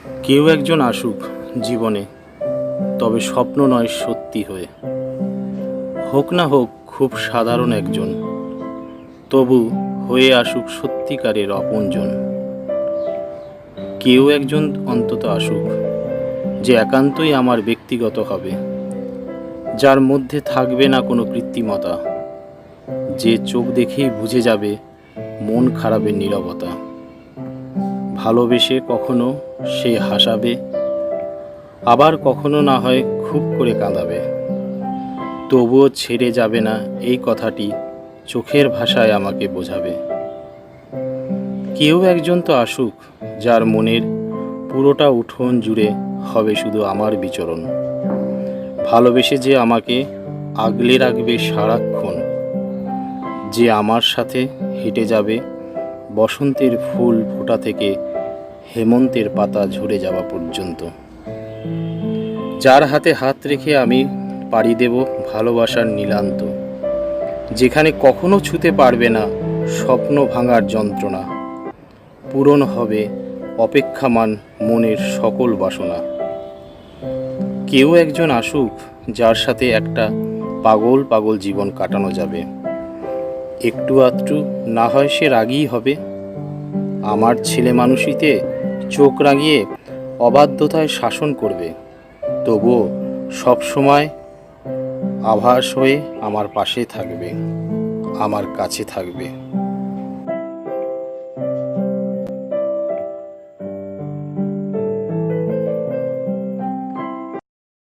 কেউ একজন আসুক জীবনে, তবে স্বপ্ন নয় সত্যি হয়ে। হোক না হোক খুব সাধারণ একজন, তবু হয়ে আসুক সত্যিকারের আপনজন। কেউ একজন অন্তত আসুক, যে একান্তই আমার ব্যক্তিগত হবে, যার মধ্যে থাকবে না কোনো কৃত্রিমতা, যে চোখ দেখেই বুঝে যাবে মন খারাপের নীরবতা। ভালোবেসে কখনো সে হাসাবে, আবার কখনো না হয় খুব করে কাঁদাবে, তবুও ছেড়ে যাবে না এই কথাটি চোখের ভাষায় আমাকে বোঝাবে। কেউ একজন তো আসুক, যার মনের পুরোটা উঠোন জুড়ে হবে শুধু আমার বিচরণ, ভালোবেসে যে আমাকে আগলে রাখবে সারাক্ষণ, যে আমার সাথে হেঁটে যাবে বসন্তের ফুল ফোটা থেকে হেমন্তের পাতা ঝরে যাওয়া পর্যন্ত, যার হাতে হাত রেখে আমি পাড়ি দেব ভালোবাসার নীলান্ত, যেখানে কখনো ছুতে পারবে না স্বপ্ন ভাঙার যন্ত্রণা, পূরণ হবে অপেক্ষামান মনের সকল বাসনা। কেউ একজন আসুক, যার সাথে একটা পাগল পাগল জীবন কাটানো যাবে, একটু আধটু না হয় সে রাগী হবে, আমার ছেলে মানুষিতে চোখ রাঙিয়ে অবাধ্যতায় শাসন করবে, তবুও সবসময় আভাস হয়ে আমার পাশে থাকবে, আমার কাছে থাকবে।